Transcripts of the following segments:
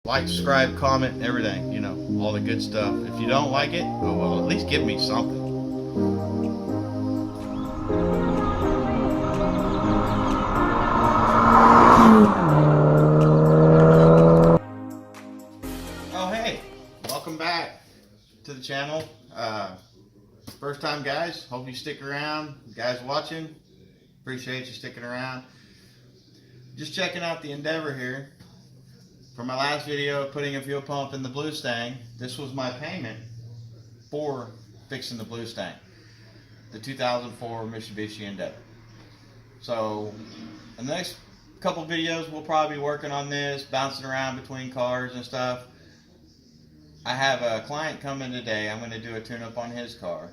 Like, subscribe, comment, everything, you know, all the good stuff. If you don't like it, oh well, at least give me something. Oh hey, welcome back to the channel. First time guys, hope you stick around. You guys watching, appreciate you sticking around. Just checking out the Endeavor here. For my last video, putting a fuel pump in the Blue Stang, this was my payment for fixing the Blue Stang, the 2004 Mitsubishi Endeavor. So, in the next couple videos, we'll probably be working on this, bouncing around between cars and stuff. I have a client coming today. I'm going to do a tune-up on his car.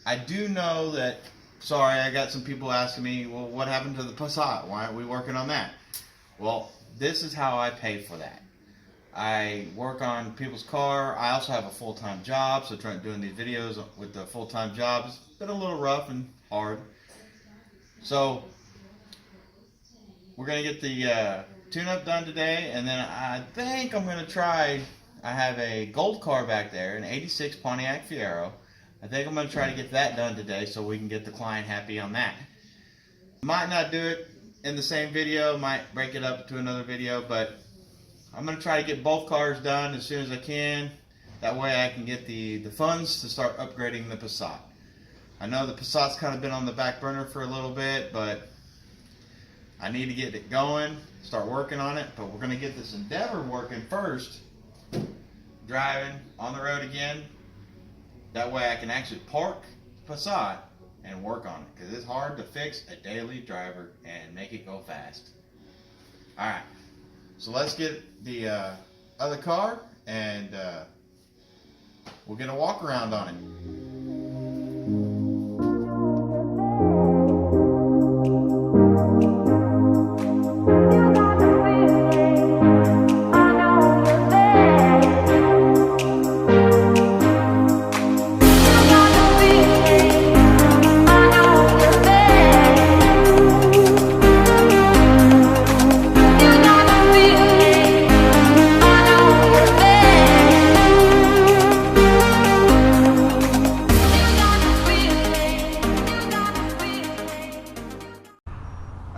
I do know that, sorry, I got some people asking me, well, what happened to the Passat? Why aren't we working on that? Well, this is how I pay for that. I work on people's car. I also have a full-time job, so doing these videos with the full-time job has been a little rough and hard. So we're going to get the tune-up done today, and then I think I'm going to try, I have a gold car back there, an 86 Pontiac Fiero. I think I'm going to try to get that done today so we can get the client happy on that. Might not do it in the same video, might break it up to another video, but I'm going to try to get both cars done as soon as I can. That way I can get the funds to start upgrading the Passat. I know the Passat's kind of been on the back burner for a little bit, but I need to get it going, start working on it. But we're going to get this Endeavor working first, driving on the road again. That way I can actually park Passat and work on it, because it's hard to fix a daily driver and make it go fast. Alright, so let's get the other car and we'll get a walk around on it.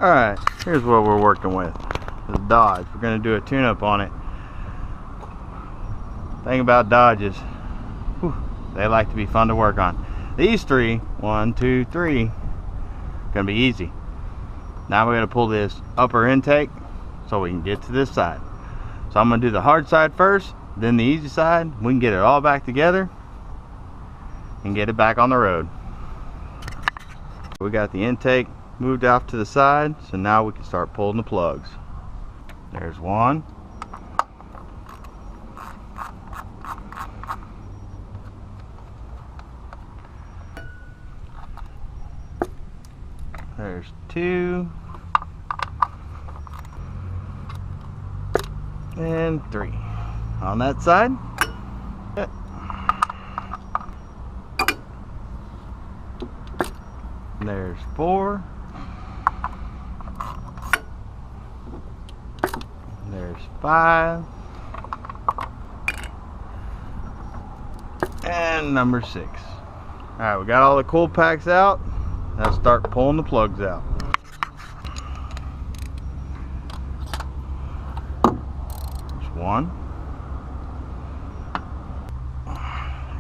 Alright, here's what we're working with. This is Dodge. We're going to do a tune-up on it. Thing about Dodge is, they like to be fun to work on. These three, 1, 2, 3, going to be easy. Now we're going to pull this upper intake so we can get to this side. So I'm going to do the hard side first, then the easy side. We can get it all back together and get it back on the road. We got the intake moved off to the side, so now we can start pulling the plugs. There's one. There's two. And three. On that side. There's four. There's 5. And number 6. Alright, we got all the cool packs out. Now start pulling the plugs out. There's 1.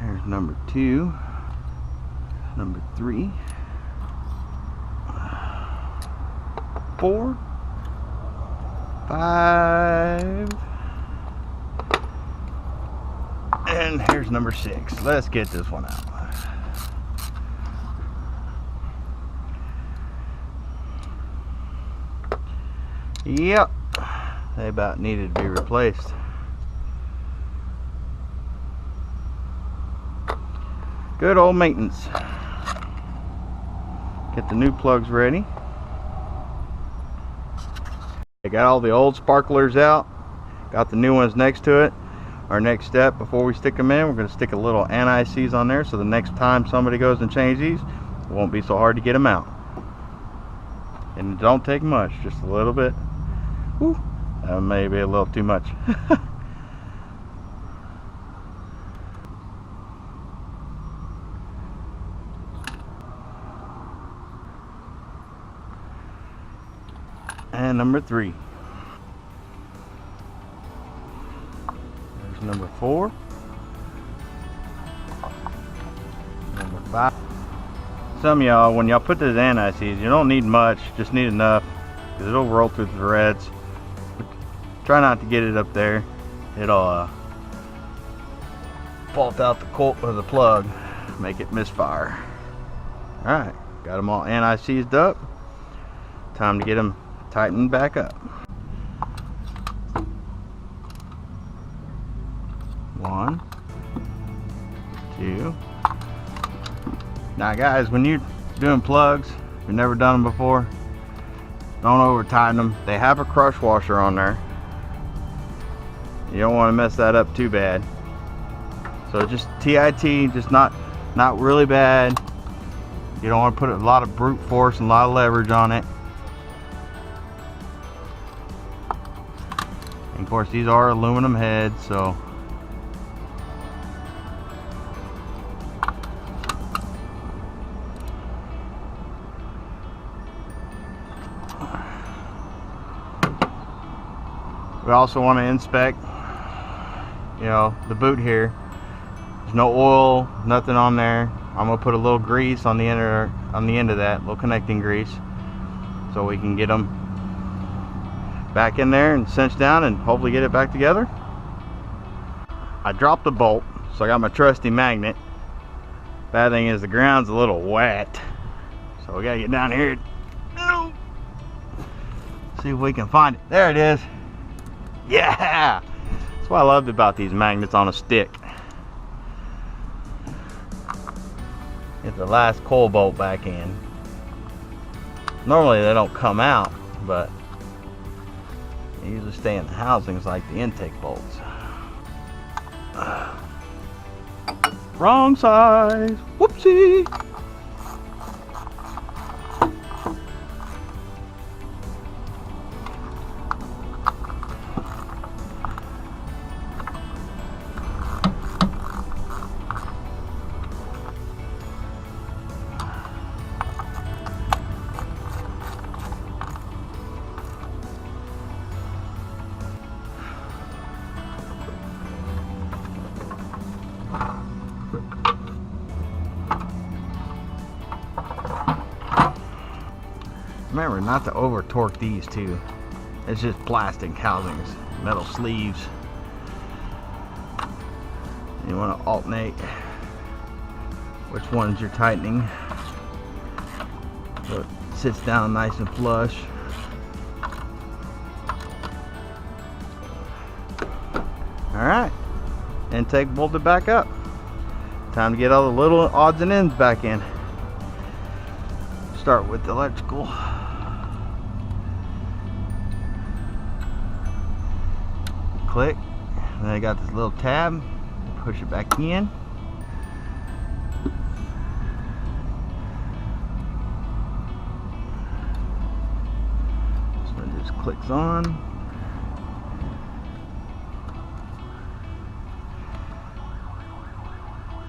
There's number 2. Number 3. 4. 5. And here's number 6. Let's get this one out. Yep, they about needed to be replaced. Good old maintenance. Get the new plugs ready. I got all the old sparklers out, got the new ones next to it. Our next step before we stick them in, we're going to stick a little anti-seize on there, so the next time somebody goes and change these, it won't be so hard to get them out. And it don't take much, just a little bit. Whew, that may be a little too much. And number 3. There's number 4. Number 5. Some of y'all, when y'all put this anti-seize, you don't need much, just need enough, because it'll roll through the threads. Try not to get it up there. It'll fault out the colt or the plug, make it misfire. Alright, got them all anti-seized up. Time to get them tightened back up. 1, 2. Now guys, when you're doing plugs, if you've never done them before, don't over tighten them. They have a crush washer on there. You don't want to mess that up too bad. So just TIT, just not really bad. You don't want to put a lot of brute force and a lot of leverage on it. And of course these are aluminum heads, so we also want to inspect, you know, the boot here. There's no oil, nothing on there. I'm gonna put a little grease on the end of that, little connecting grease, so we can get them back in there and cinch down and hopefully get it back together. I dropped the bolt, so I got my trusty magnet. Bad thing is the ground's a little wet, so we gotta get down here. See if we can find it. There it is. Yeah, that's what I loved about these magnets on a stick. Get the last coil bolt back in. Normally they don't come out, but they usually stay in the housings like the intake bolts. Wrong size. Whoopsie. Remember not to over torque these too. It's just plastic housings, metal sleeves. You want to alternate which ones you're tightening so it sits down nice and flush. Alright, intake bolted back up. Time to get all the little odds and ends back in. Start with the electrical. Click, and then I got this little tab, push it back in. This one just clicks on.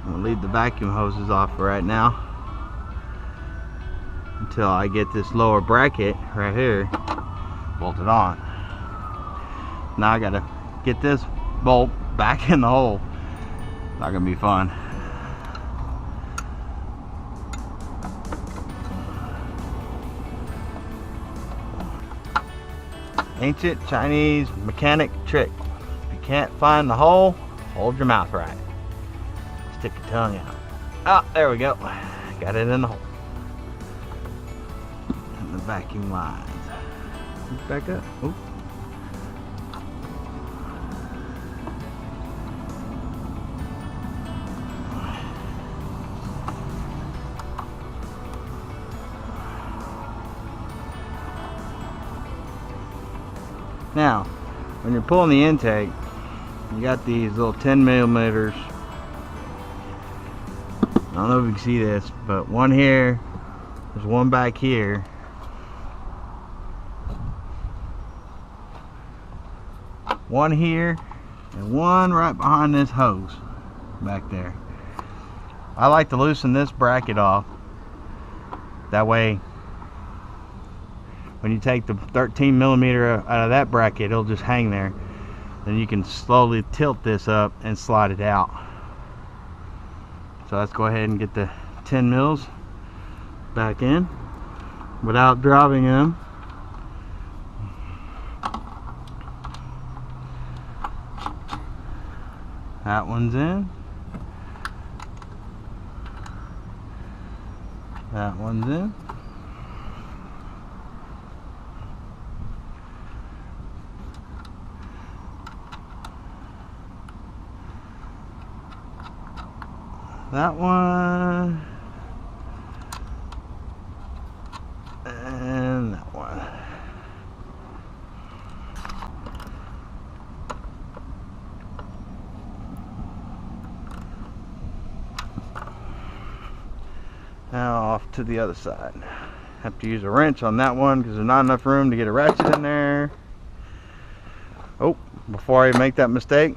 I'm gonna leave the vacuum hoses off for right now until I get this lower bracket right here bolted on. Now I gotta get this bolt back in the hole. Not gonna be fun. Ancient Chinese mechanic trick. If you can't find the hole, hold your mouth right. Stick your tongue out. Ah, there we go. Got it in the hole. And the vacuum lines. Back up. Ooh. Now, when you're pulling the intake, you got these little 10 millimeters. I don't know if you can see this, but one here, there's one back here. One here, and one right behind this hose back there. I like to loosen this bracket off. That way, when you take the 13 millimeter out of that bracket, it'll just hang there. Then you can slowly tilt this up and slide it out. So let's go ahead and get the 10 mils back in without dropping them. That one's in. That one's in. That one. And that one. Now off to the other side. Have to use a wrench on that one because there's not enough room to get a ratchet in there. Oh, before I make that mistake,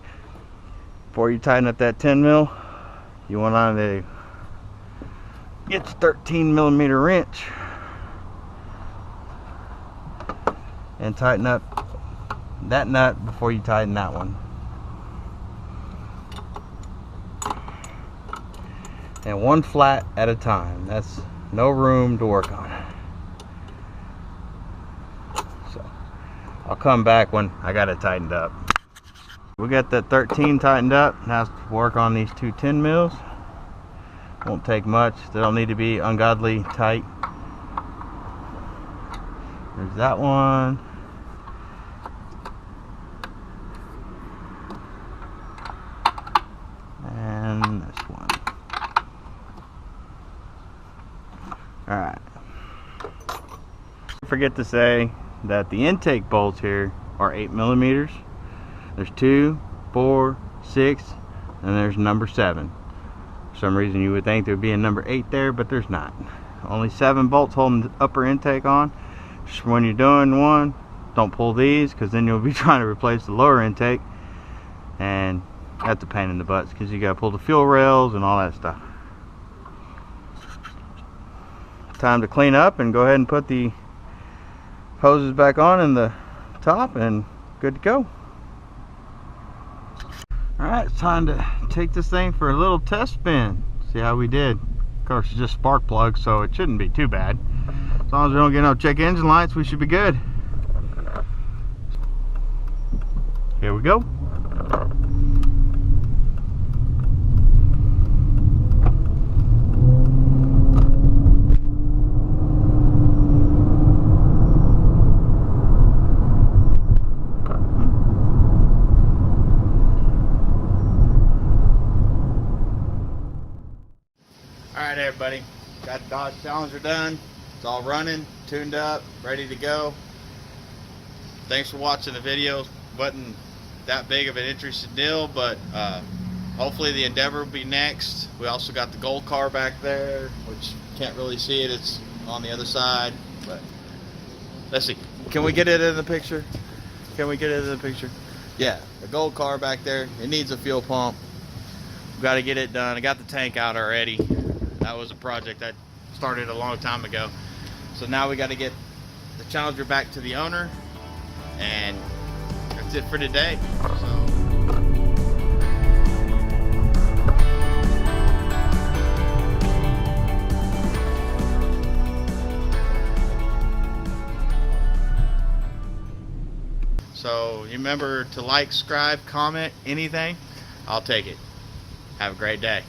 before you tighten up that 10 mil, you want to get the 13 millimeter wrench and tighten up that nut before you tighten that one. And one flat at a time. That's no room to work on. So I'll come back when I got it tightened up. We got that 13 tightened up. Now let's work on these two 10 mils. Won't take much. They don't need to be ungodly tight. There's that one. And this one. Alright. Forget to say that the intake bolts here are 8 millimeters. There's 2, 4, 6, and there's number 7. For some reason you would think there would be a number 8 there, but there's not. Only 7 bolts holding the upper intake on. Just when you're doing one, don't pull these, because then you'll be trying to replace the lower intake, and that's a pain in the butts because you got to pull the fuel rails and all that stuff. Time to clean up and go ahead and put the hoses back on in the top, and good to go. Alright, it's time to take this thing for a little test spin. See how we did. Of course, it's just spark plugs, so it shouldn't be too bad. As long as we don't get no check engine lights, we should be good. Here we go. Alright everybody, got the Dodge Challenger done. It's all running, tuned up, ready to go. Thanks for watching the video. Wasn't that big of an interesting deal, but hopefully the Endeavor will be next. We also got the gold car back there, which can't really see it, it's on the other side, but let's see. Can we get it in the picture? Can we get it in the picture? Yeah, the gold car back there. It needs a fuel pump. We've got to get it done. I got the tank out already. That was a project that started a long time ago. So now we got to get the Challenger back to the owner, and that's it for today. So you remember to like, subscribe, comment, anything. I'll take it. Have a great day.